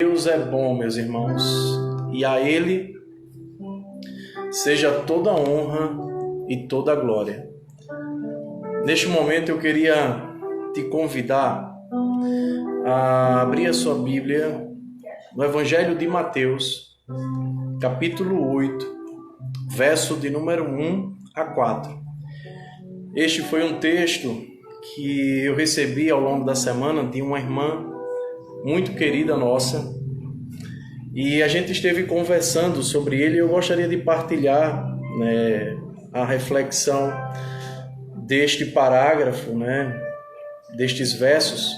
Deus é bom, meus irmãos, e a Ele seja toda a honra e toda a glória. Neste momento eu queria te convidar a abrir a sua Bíblia no Evangelho de Mateus, capítulo 8, verso de número 1 a 4. Este foi um texto que eu recebi ao longo da semana de uma irmã muito querida nossa, e a gente esteve conversando sobre ele. Eu gostaria de partilhar, a reflexão deste parágrafo, destes versos,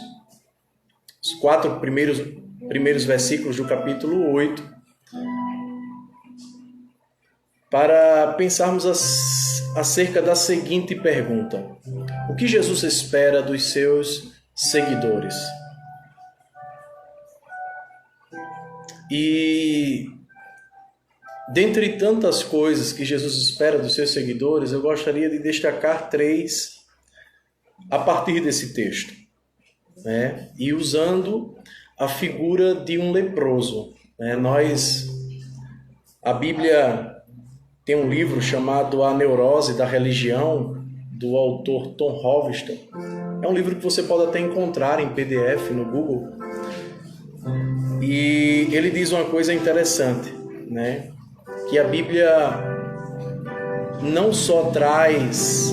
os 4 primeiros versículos do capítulo 8, para pensarmos acerca da seguinte pergunta: o que Jesus espera dos seus seguidores? E dentre tantas coisas que Jesus espera dos seus seguidores, eu gostaria de destacar 3 a partir desse texto, e usando a figura de um leproso. A Bíblia tem um livro chamado A Neurose da Religião, do autor Tom Hovestad. É um livro que você pode até encontrar em PDF no Google. E ele diz uma coisa interessante, que a Bíblia não só traz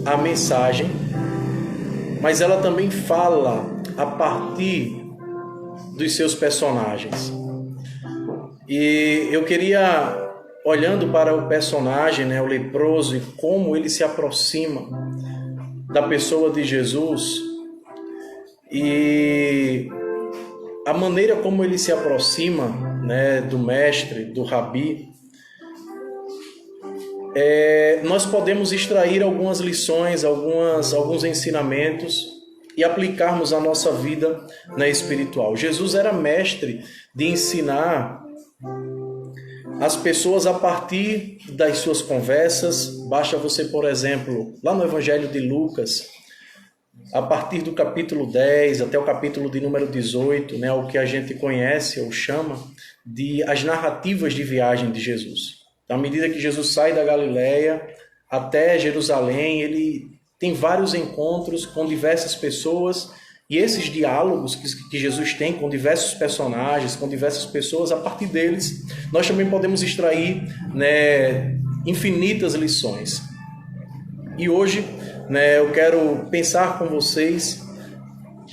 a mensagem, mas ela também fala a partir dos seus personagens. E eu queria, olhando para o personagem, o leproso, e como ele se aproxima da pessoa de Jesus, e a maneira como ele se aproxima, do mestre, do rabi, nós podemos extrair algumas lições, alguns ensinamentos e aplicarmos à nossa vida espiritual. Jesus era mestre de ensinar as pessoas a partir das suas conversas. Basta você, por exemplo, lá no Evangelho de Lucas, a partir do capítulo 10 até o capítulo de número 18, o que a gente conhece ou chama de as narrativas de viagem de Jesus. À medida que Jesus sai da Galileia até Jerusalém, ele tem vários encontros com diversas pessoas, e esses diálogos que Jesus tem com diversos personagens, com diversas pessoas, a partir deles nós também podemos extrair infinitas lições. E hoje eu quero pensar com vocês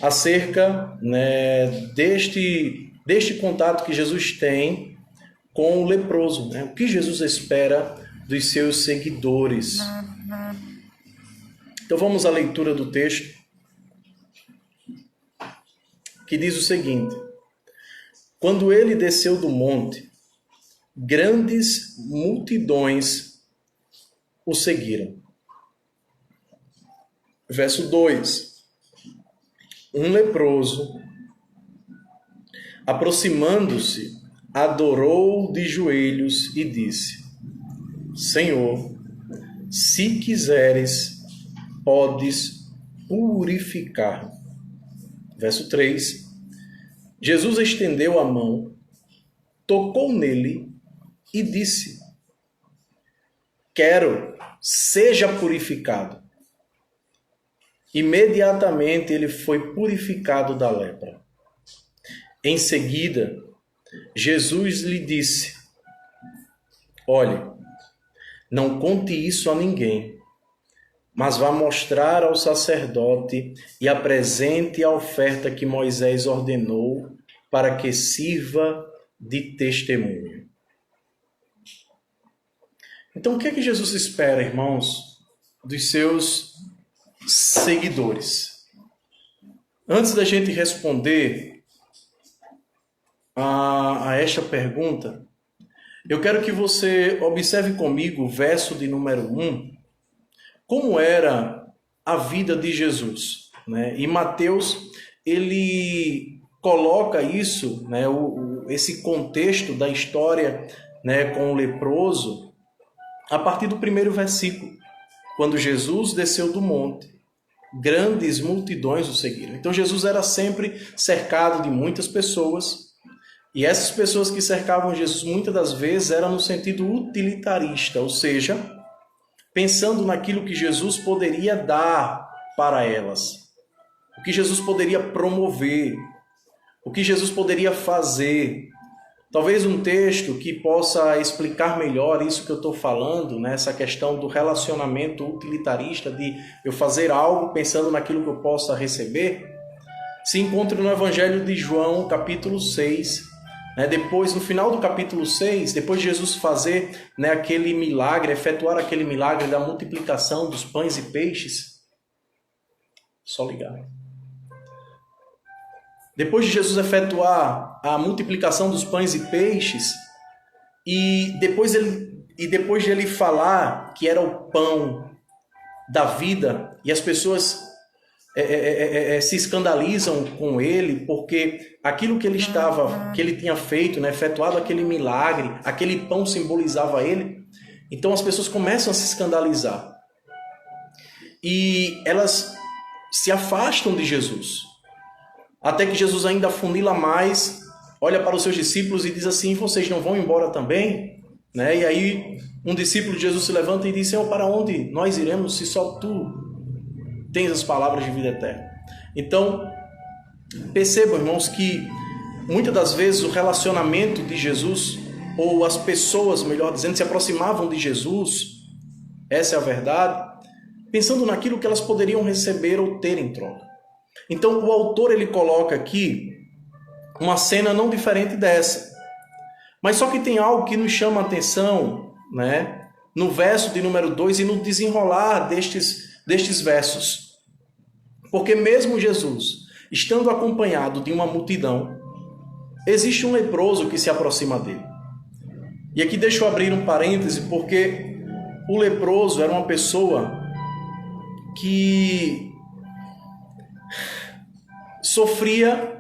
acerca deste contato que Jesus tem com o leproso. O que Jesus espera dos seus seguidores. Então vamos à leitura do texto, que diz o seguinte: quando ele desceu do monte, grandes multidões o seguiram. Verso 2. Um leproso, aproximando-se, adorou de joelhos e disse: Senhor, se quiseres, podes purificar. Verso 3. Jesus estendeu a mão, tocou nele e disse: Quero, seja purificado. Imediatamente ele foi purificado da lepra. Em seguida, Jesus lhe disse: Olhe, não conte isso a ninguém, mas vá mostrar ao sacerdote e apresente a oferta que Moisés ordenou para que sirva de testemunho. Então, o que é que Jesus espera, irmãos, dos seus seguidores? Antes da gente responder a esta pergunta, eu quero que você observe comigo o verso de número 1, como era a vida de Jesus. E Mateus, ele coloca isso, esse contexto da história com o leproso, a partir do primeiro versículo. Quando Jesus desceu do monte, grandes multidões o seguiram. Então Jesus era sempre cercado de muitas pessoas, E essas pessoas que cercavam Jesus muitas das vezes eram no sentido utilitarista, ou seja, pensando naquilo que Jesus poderia dar para elas, o que Jesus poderia promover, o que Jesus poderia fazer. Talvez um texto que possa explicar melhor isso que eu estou falando, né? Essa questão do relacionamento utilitarista, de eu fazer algo pensando naquilo que eu possa receber, se encontra no Evangelho de João, capítulo 6. Depois, no final do capítulo 6, depois de Jesus fazer, aquele milagre, efetuar aquele milagre da multiplicação dos pães e peixes, só ligar. Depois de Jesus efetuar a multiplicação dos pães e peixes, e depois de ele falar que era o pão da vida, e as pessoas se escandalizam com ele, porque aquilo que ele tinha feito, efetuado aquele milagre, aquele pão simbolizava ele, então as pessoas começam a se escandalizar. E elas se afastam de Jesus. Até que Jesus ainda afunila mais, olha para os seus discípulos e diz assim: vocês não vão embora também? E aí um discípulo de Jesus se levanta e diz: Senhor, para onde nós iremos se só tu tens as palavras de vida eterna? Então, percebam, irmãos, que muitas das vezes o relacionamento de Jesus, ou as pessoas, melhor dizendo, se aproximavam de Jesus, essa é a verdade, pensando naquilo que elas poderiam receber ou ter em troca. Então, o autor ele coloca aqui uma cena não diferente dessa. Mas só que tem algo que nos chama a atenção, no verso de número 2 e no desenrolar destes versos. Porque mesmo Jesus, estando acompanhado de uma multidão, existe um leproso que se aproxima dele. E aqui deixa eu abrir um parêntese, porque o leproso era uma pessoa que sofria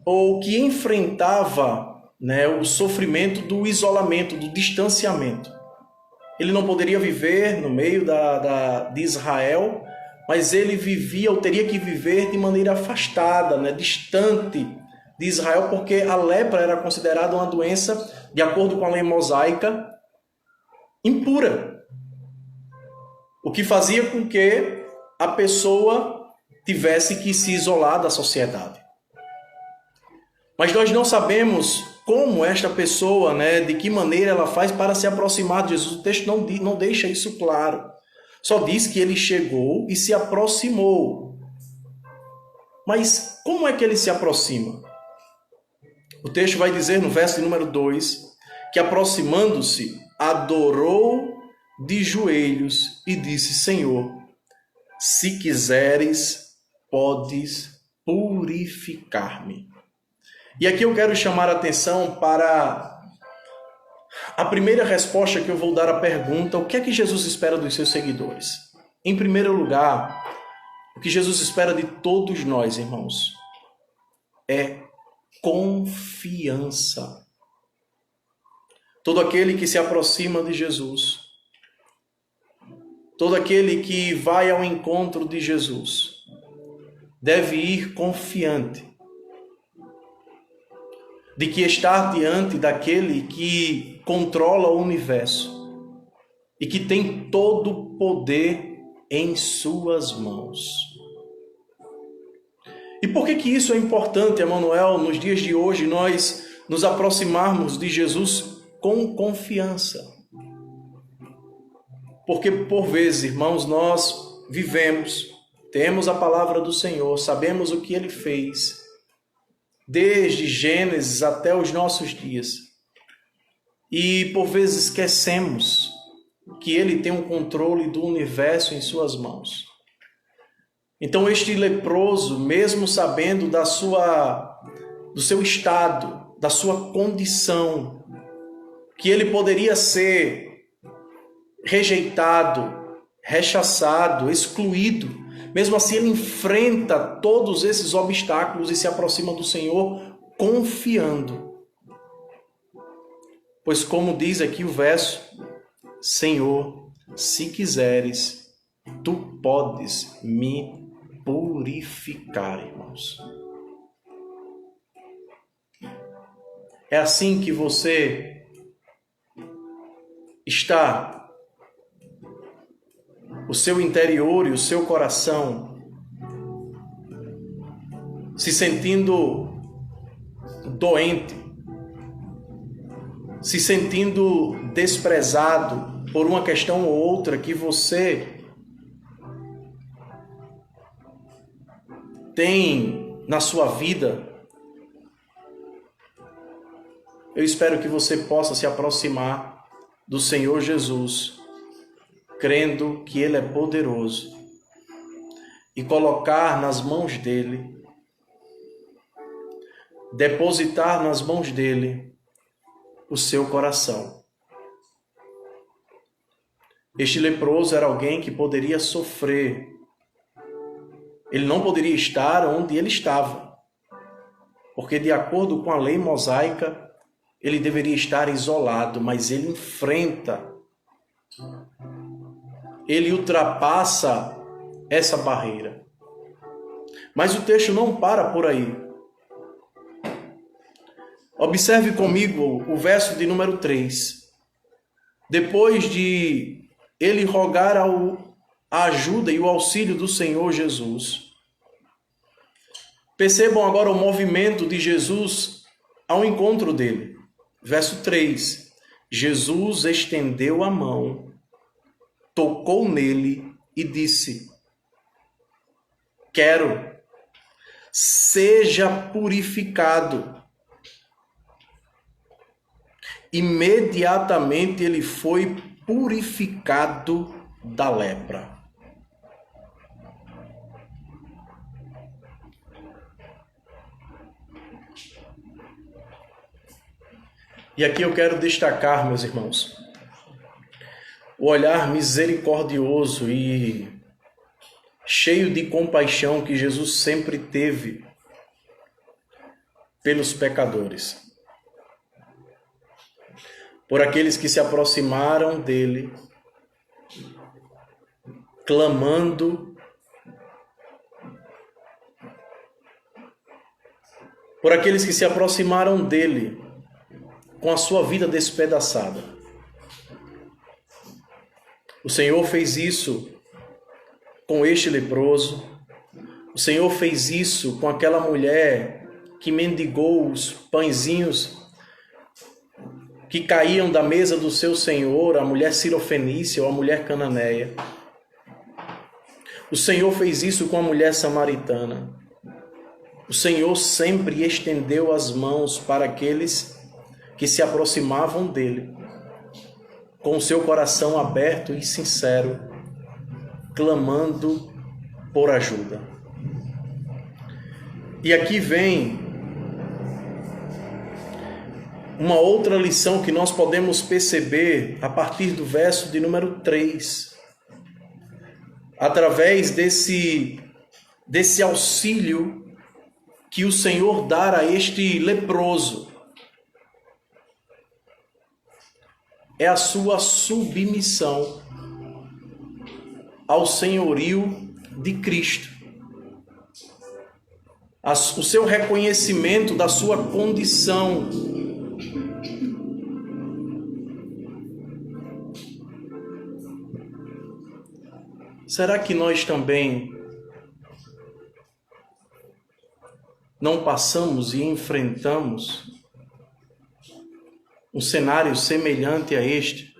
ou que enfrentava o sofrimento do isolamento, do distanciamento. Ele não poderia viver no meio de Israel, mas ele vivia ou teria que viver de maneira afastada, distante de Israel, porque a lepra era considerada uma doença, de acordo com a lei mosaica, impura. O que fazia com que a pessoa tivesse que se isolar da sociedade. Mas nós não sabemos como esta pessoa, de que maneira ela faz para se aproximar de Jesus. O texto não deixa isso claro. Só diz que ele chegou e se aproximou. Mas como é que ele se aproxima? O texto vai dizer no verso de número 2, que aproximando-se, adorou de joelhos e disse: Senhor, se quiseres, podes purificar-me. E aqui eu quero chamar a atenção para a primeira resposta que eu vou dar à pergunta: o que é que Jesus espera dos seus seguidores? Em primeiro lugar, o que Jesus espera de todos nós, irmãos, é confiança. Todo aquele que se aproxima de Jesus, todo aquele que vai ao encontro de Jesus, deve ir confiante de que está diante daquele que controla o universo e que tem todo o poder em suas mãos. E por que isso é importante, Emanuel, nos dias de hoje, nós nos aproximarmos de Jesus com confiança? Porque, por vezes, irmãos, nós vivemos, temos a palavra do Senhor, sabemos o que Ele fez, desde Gênesis até os nossos dias. E, por vezes, esquecemos que Ele tem um controle do universo em suas mãos. Então, este leproso, mesmo sabendo do seu estado, da sua condição, que ele poderia ser rejeitado, rechaçado, excluído, mesmo assim ele enfrenta todos esses obstáculos e se aproxima do Senhor confiando. Pois como diz aqui o verso: Senhor, se quiseres, tu podes me purificar, irmãos. É assim que você está? O seu interior e o seu coração se sentindo doente, se sentindo desprezado por uma questão ou outra que você tem na sua vida? Eu espero que você possa se aproximar do Senhor Jesus, crendo que Ele é poderoso, e colocar nas mãos dEle, depositar nas mãos dEle o seu coração. Este leproso era alguém que poderia sofrer. Ele não poderia estar onde ele estava, porque de acordo com a lei mosaica, ele deveria estar isolado, mas ele enfrenta, ele ultrapassa essa barreira. Mas o texto não para por aí. Observe comigo o verso de número 3. Depois de ele rogar a ajuda e o auxílio do Senhor Jesus, percebam agora o movimento de Jesus ao encontro dele. Verso 3. Jesus estendeu a mão, tocou nele e disse: quero, seja purificado. Imediatamente ele foi purificado da lepra. E aqui eu quero destacar, meus irmãos, o olhar misericordioso e cheio de compaixão que Jesus sempre teve pelos pecadores, por aqueles que se aproximaram dele, clamando, por aqueles que se aproximaram dele com a sua vida despedaçada. O Senhor fez isso com este leproso. O Senhor fez isso com aquela mulher que mendigou os pãezinhos que caíam da mesa do seu Senhor, a mulher cirofenícia ou a mulher cananeia. O Senhor fez isso com a mulher samaritana. O Senhor sempre estendeu as mãos para aqueles que se aproximavam dele, com o seu coração aberto e sincero, clamando por ajuda. E aqui vem uma outra lição que nós podemos perceber a partir do verso de número 3. Através desse auxílio que o Senhor dá a este leproso, é a sua submissão ao senhorio de Cristo. O seu reconhecimento da sua condição. Será que nós também não passamos e enfrentamos um cenário semelhante a este,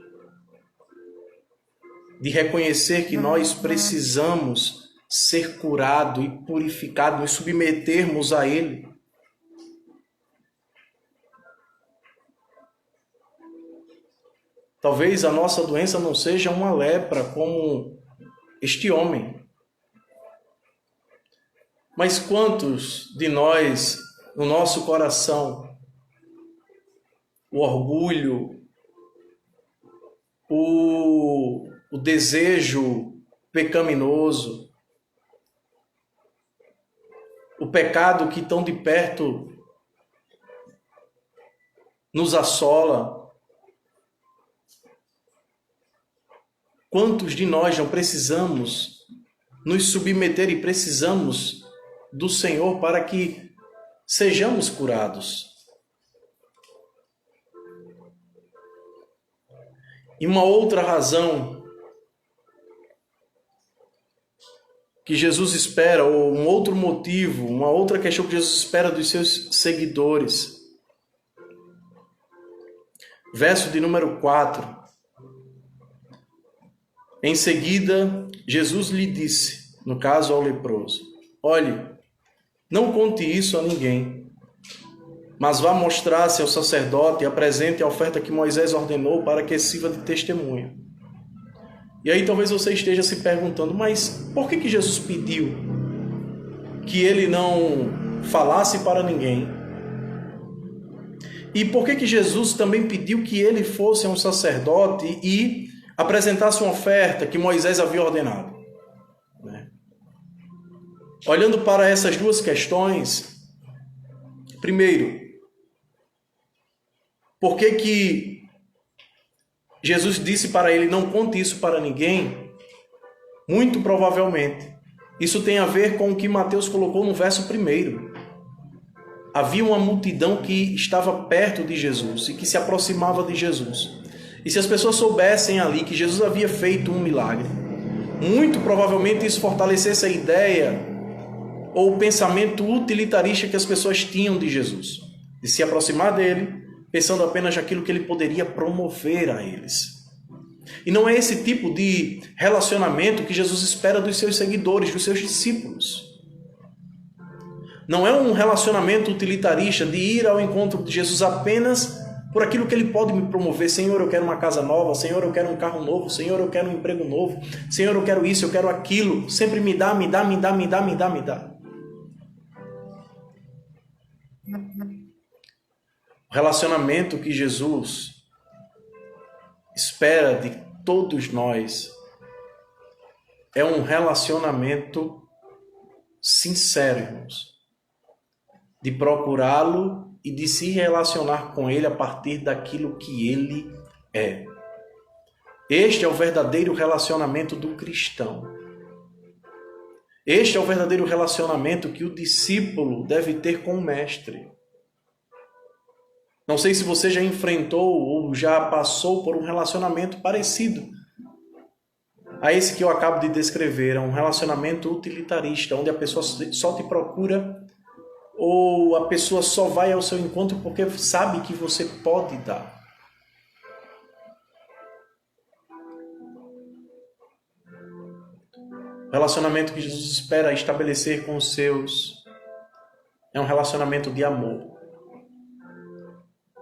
de reconhecer que nós precisamos ser curado e purificado, nos submetermos a Ele? Talvez a nossa doença não seja uma lepra como este homem. Mas quantos de nós, no nosso coração, o orgulho, o desejo pecaminoso, o pecado que tão de perto nos assola, quantos de nós não precisamos nos submeter e precisamos do Senhor para que sejamos curados? E uma outra razão que Jesus espera, ou um outro motivo, uma outra questão que Jesus espera dos seus seguidores. Verso de número 4. Em seguida, Jesus lhe disse, no caso ao leproso: olhe, não conte isso a ninguém, mas vá mostrar-se ao sacerdote e apresente a oferta que Moisés ordenou para que sirva de testemunho. E aí talvez você esteja se perguntando, mas por que Jesus pediu que ele não falasse para ninguém? E por que Jesus também pediu que ele fosse um sacerdote e apresentasse uma oferta que Moisés havia ordenado? Olhando para essas duas questões, primeiro, por que Jesus disse para ele, não conte isso para ninguém? Muito provavelmente, isso tem a ver com o que Mateus colocou no verso 1. Havia uma multidão que estava perto de Jesus e que se aproximava de Jesus. E se as pessoas soubessem ali que Jesus havia feito um milagre, muito provavelmente isso fortalecesse a ideia ou o pensamento utilitarista que as pessoas tinham de Jesus, de se aproximar dele, pensando apenas naquilo que ele poderia promover a eles. E não é esse tipo de relacionamento que Jesus espera dos seus seguidores, dos seus discípulos. Não é um relacionamento utilitarista de ir ao encontro de Jesus apenas por aquilo que ele pode me promover. Senhor, eu quero uma casa nova. Senhor, eu quero um carro novo. Senhor, eu quero um emprego novo. Senhor, eu quero isso, eu quero aquilo. Sempre me dá, me dá, me dá, me dá, me dá, me dá. O relacionamento que Jesus espera de todos nós é um relacionamento sincero, irmãos, de procurá-lo e de se relacionar com ele a partir daquilo que ele é. Este é o verdadeiro relacionamento do cristão. Este é o verdadeiro relacionamento que o discípulo deve ter com o mestre. Não sei se você já enfrentou ou já passou por um relacionamento parecido a esse que eu acabo de descrever. É um relacionamento utilitarista, onde a pessoa só te procura ou a pessoa só vai ao seu encontro porque sabe que você pode dar. O relacionamento que Jesus espera estabelecer com os seus é um relacionamento de amor.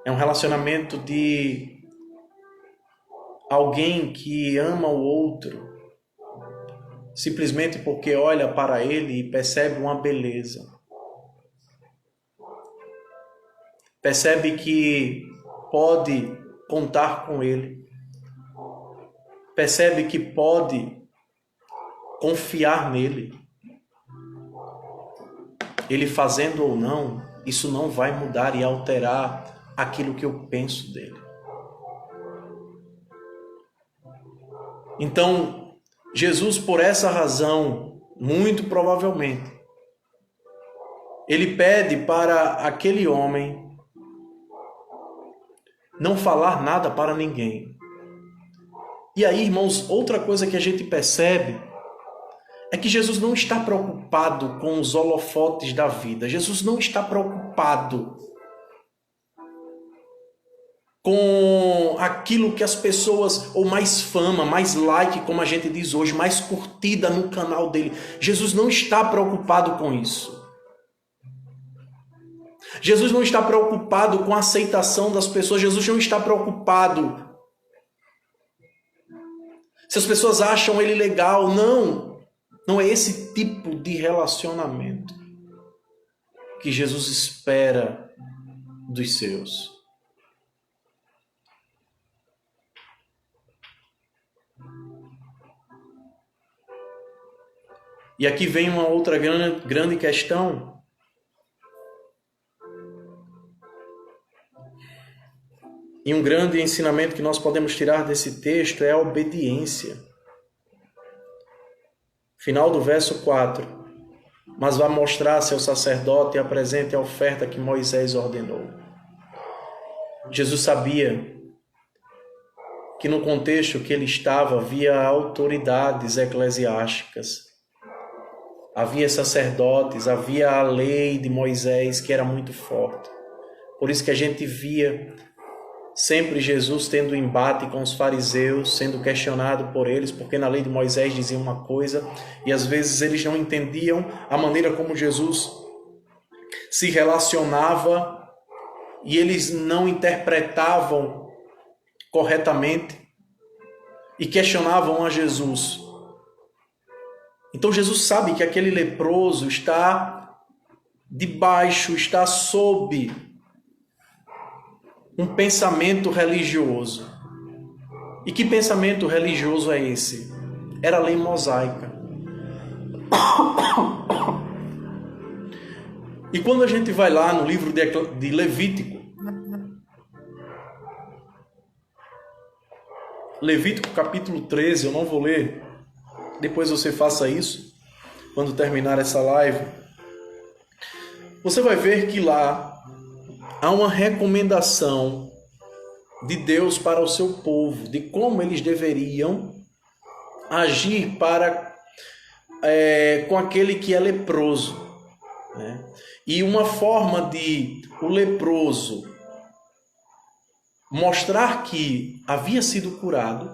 É um relacionamento de alguém que ama o outro simplesmente porque olha para ele e percebe uma beleza. Percebe que pode contar com ele. Percebe que pode confiar nele. Ele fazendo ou não, isso não vai mudar e alterar aquilo que eu penso dele. Então, Jesus, por essa razão, muito provavelmente, ele pede para aquele homem não falar nada para ninguém. E aí, irmãos, outra coisa que a gente percebe é que Jesus não está preocupado com os holofotes da vida. Jesus não está preocupado com aquilo que as pessoas, ou mais fama, mais like, como a gente diz hoje, mais curtida no canal dele. Jesus não está preocupado com isso. Jesus não está preocupado com a aceitação das pessoas. Jesus não está preocupado se as pessoas acham ele legal. Não é esse tipo de relacionamento que Jesus espera dos seus. E aqui vem uma outra grande questão. E um grande ensinamento que nós podemos tirar desse texto é a obediência. Final do verso 4. Mas vá mostrar-se ao sacerdote e apresente a oferta que Moisés ordenou. Jesus sabia que no contexto que ele estava havia autoridades eclesiásticas, havia sacerdotes, havia a lei de Moisés que era muito forte. Por isso que a gente via sempre Jesus tendo embate com os fariseus, sendo questionado por eles, porque na lei de Moisés dizia uma coisa e às vezes eles não entendiam a maneira como Jesus se relacionava e eles não interpretavam corretamente e questionavam a Jesus. Então Jesus sabe que aquele leproso está debaixo, está sob um pensamento religioso. E que pensamento religioso é esse? Era a lei mosaica. E quando a gente vai lá no livro de Levítico, Levítico capítulo 13, eu não vou ler, depois você faça isso, quando terminar essa live, você vai ver que lá há uma recomendação de Deus para o seu povo, de como eles deveriam agir com aquele que é leproso, né? E uma forma de o leproso mostrar que havia sido curado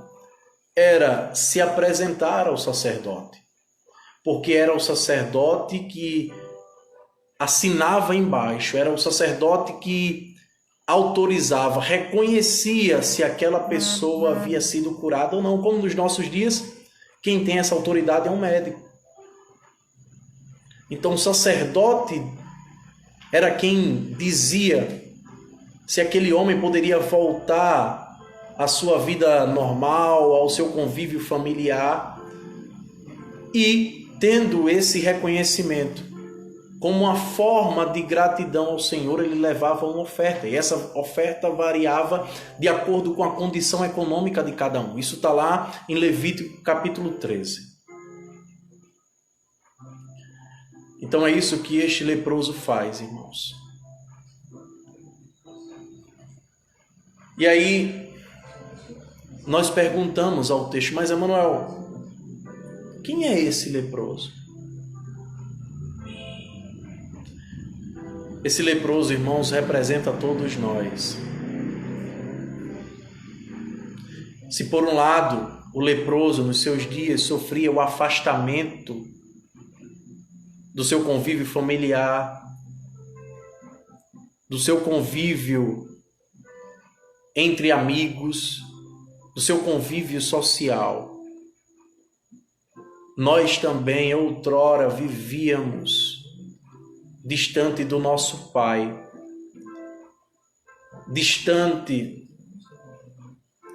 era se apresentar ao sacerdote, porque era o sacerdote que assinava embaixo, era o sacerdote que autorizava, reconhecia se aquela pessoa havia sido curada ou não. Como nos nossos dias, quem tem essa autoridade é um médico. Então o sacerdote era quem dizia se aquele homem poderia voltar à sua vida normal, ao seu convívio familiar. E tendo esse reconhecimento como uma forma de gratidão ao Senhor, ele levava uma oferta. E essa oferta variava de acordo com a condição econômica de cada um. Isso está lá em Levítico capítulo 13. Então é isso que este leproso faz, irmãos. E aí nós perguntamos ao texto, mas Emanuel, quem é esse leproso? Esse leproso, irmãos, representa todos nós. Se por um lado o leproso nos seus dias sofria o afastamento do seu convívio familiar, do seu convívio entre amigos, do seu convívio social, nós também outrora vivíamos distante do nosso Pai, distante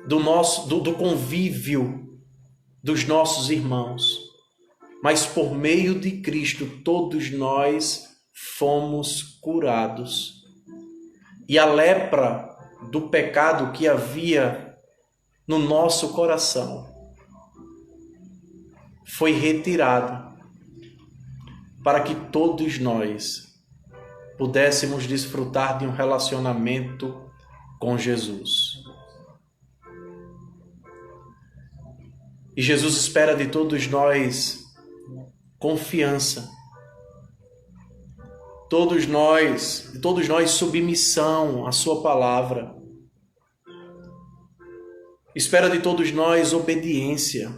do convívio dos nossos irmãos. Mas por meio de Cristo, todos nós fomos curados. E a lepra do pecado que havia no nosso coração foi retirada para que todos nós pudéssemos desfrutar de um relacionamento com Jesus. E Jesus espera de todos nós confiança, todos nós submissão à sua palavra, espera de todos nós obediência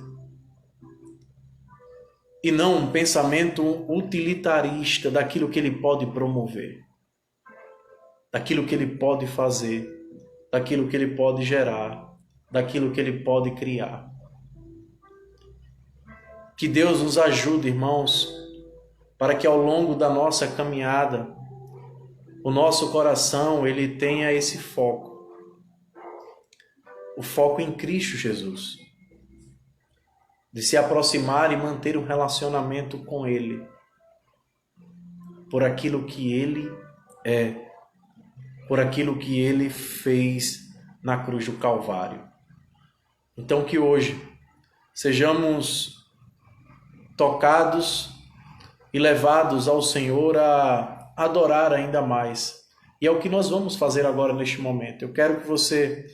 e não um pensamento utilitarista daquilo que ele pode promover, daquilo que ele pode fazer, daquilo que ele pode gerar, daquilo que ele pode criar. Que Deus nos ajude, irmãos, para que ao longo da nossa caminhada, o nosso coração ele tenha esse foco. O foco em Cristo Jesus. De se aproximar e manter um relacionamento com Ele. Por aquilo que Ele é. Por aquilo que Ele fez na cruz do Calvário. Então que hoje sejamos tocados e levados ao Senhor a adorar ainda mais. E é o que nós vamos fazer agora neste momento. Eu quero que você,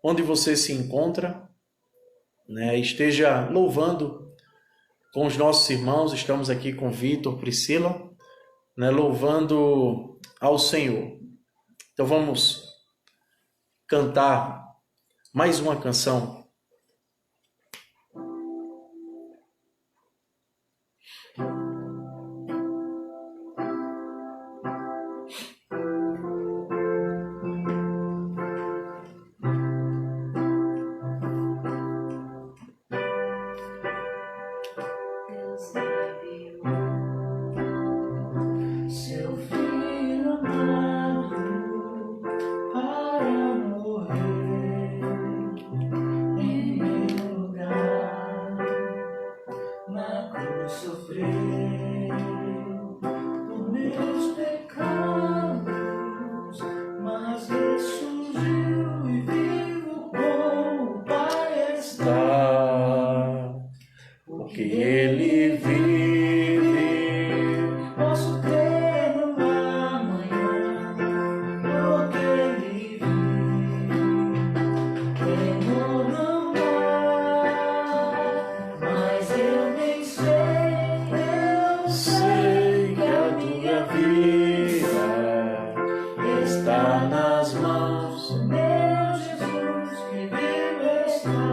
onde você se encontra, né, esteja louvando com os nossos irmãos. Estamos aqui com Vitor, Priscila, né, louvando ao Senhor. Então vamos cantar mais uma canção. Porque ele vive, posso crer no amanhã, porque ele vive, temor não há, mas eu nem sei, eu sei que a minha vida está nas mãos do meu Jesus que vive está.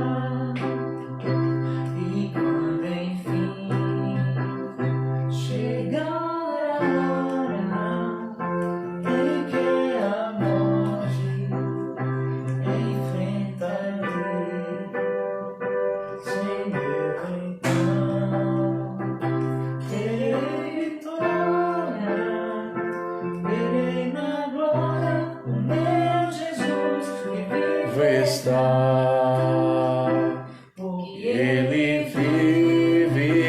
está, porque ele vive.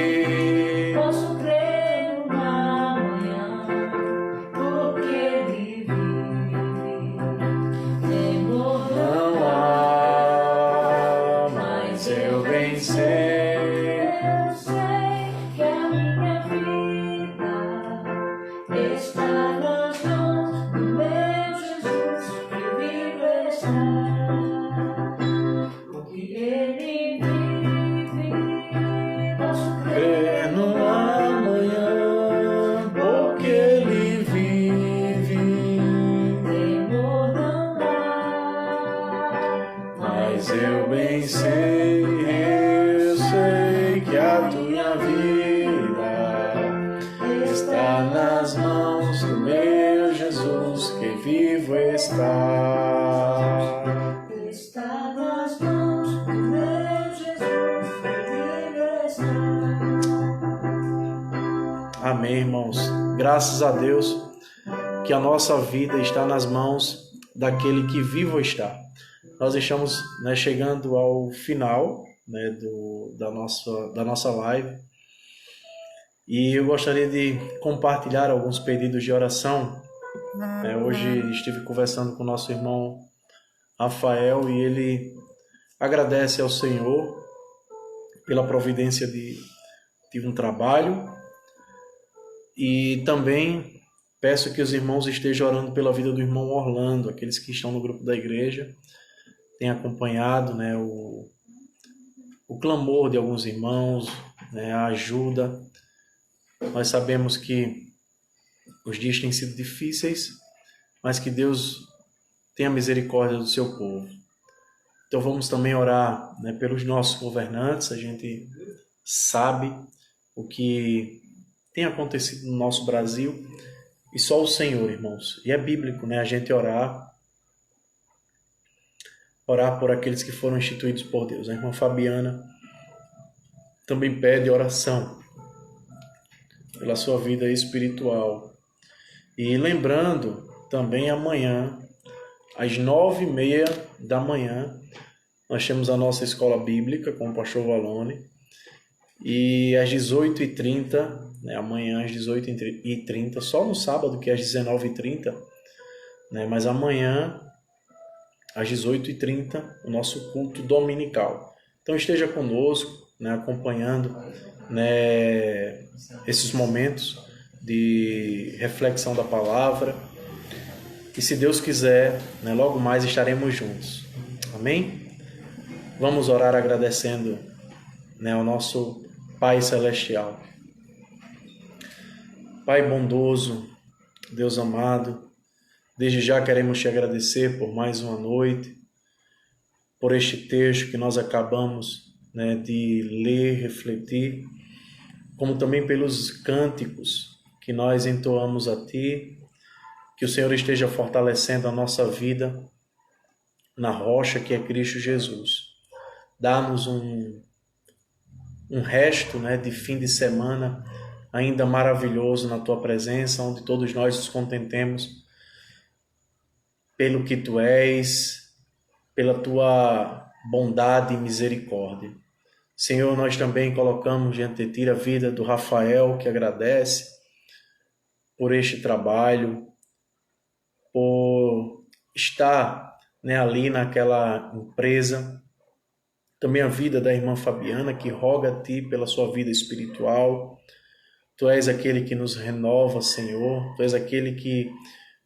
Posso crer no amanhã, porque ele vive. Temor Não há, mas eu bem sei. Eu sei que a minha vida está nas mãos do meu Jesus que vive está. Porque ele vive, posso Crer no amanhã, porque ele vive. temor não há, Mas eu bem sei, eu sei que a tua vida está nas mãos do meu Jesus, que vivo está. está nas mãos do meu Jesus que vive está. Amém, irmãos. Graças a Deus que a nossa vida está nas mãos daquele que vivo está. Nós estamos, né, chegando ao final, né, da nossa live, e eu gostaria de compartilhar alguns pedidos de oração. Hoje estive conversando com o nosso irmão Rafael e ele agradece ao Senhor pela providência de um trabalho, e também peço que os irmãos estejam orando pela vida do irmão Orlando, aqueles que estão no grupo da igreja, têm acompanhado, né, o clamor de alguns irmãos, né, a ajuda. Nós sabemos que os dias têm sido difíceis, mas que Deus tenha misericórdia do seu povo. Então vamos também orar, né, pelos nossos governantes. A gente sabe o que tem acontecido no nosso Brasil e só o Senhor, irmãos. E é bíblico, né, a gente orar por aqueles que foram instituídos por Deus. A irmã Fabiana também pede oração pela sua vida espiritual. E lembrando, também amanhã, às 9h30 da manhã, nós temos a nossa escola bíblica com o pastor Valone. E às 18h30, né, amanhã às 18h30, só no sábado que é às 19h30, né, mas amanhã às 18h30, o nosso culto dominical. Então esteja conosco, né, acompanhando, né, esses momentos de reflexão da palavra. E se Deus quiser, né, logo mais estaremos juntos. Amém? Vamos orar agradecendo, ao nosso Pai Celestial. Pai bondoso, Deus amado, desde já queremos te agradecer por mais uma noite, por este texto que nós acabamos de ler, refletir, como também pelos cânticos que nós entoamos a Ti, que o Senhor esteja fortalecendo a nossa vida na rocha que é Cristo Jesus. Dá-nos um resto de fim de semana ainda maravilhoso na Tua presença, onde todos nós nos contentemos pelo que Tu és, pela Tua bondade e misericórdia. Senhor, nós também colocamos diante de Ti a vida do Rafael, que agradece por este trabalho, por estar ali naquela empresa. Também a vida da irmã Fabiana, que roga a Ti pela sua vida espiritual. Tu és aquele que nos renova, Senhor. Tu és aquele que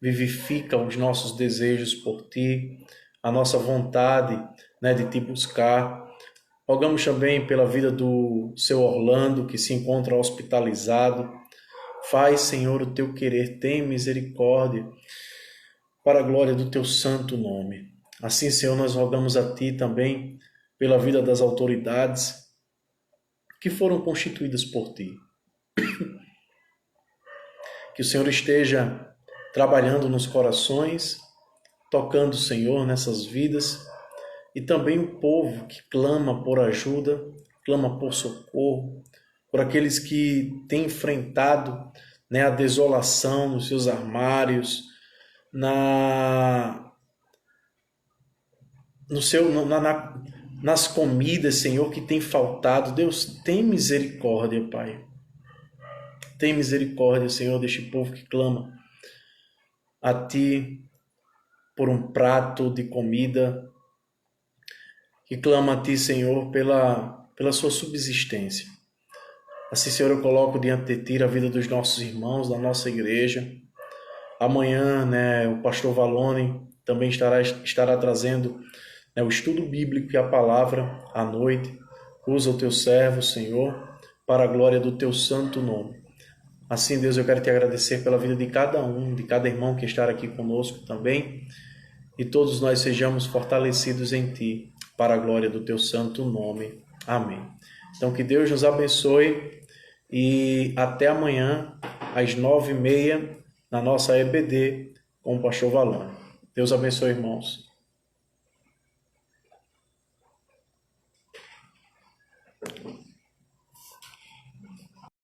vivifica os nossos desejos por Ti, a nossa vontade de Te buscar. Rogamos também pela vida do seu Orlando, que se encontra hospitalizado. Faz, Senhor, o Teu querer. Tem misericórdia para a glória do Teu santo nome. Assim, Senhor, nós rogamos a Ti também pela vida das autoridades que foram constituídas por Ti. Que o Senhor esteja trabalhando nos corações, tocando, Senhor, nessas vidas, e também o povo que clama por ajuda, clama por socorro, por aqueles que têm enfrentado a desolação nos seus armários, nas comidas, Senhor, que tem faltado. Deus, tem misericórdia, Pai. Tem misericórdia, Senhor, deste povo que clama a Ti por um prato de comida, que clama a Ti, Senhor, pela sua subsistência. Assim, Senhor, eu coloco diante de Ti a vida dos nossos irmãos, da nossa igreja. Amanhã, o pastor Valone também estará trazendo o estudo bíblico e a palavra à noite. Usa o Teu servo, Senhor, para a glória do Teu santo nome. Assim, Deus, eu quero Te agradecer pela vida de cada um, de cada irmão que está aqui conosco também, e todos nós sejamos fortalecidos em Ti, para a glória do Teu santo nome. Amém. Então, que Deus nos abençoe e até amanhã, às 9h30, na nossa EBD, com o pastor Valone. Deus abençoe, irmãos.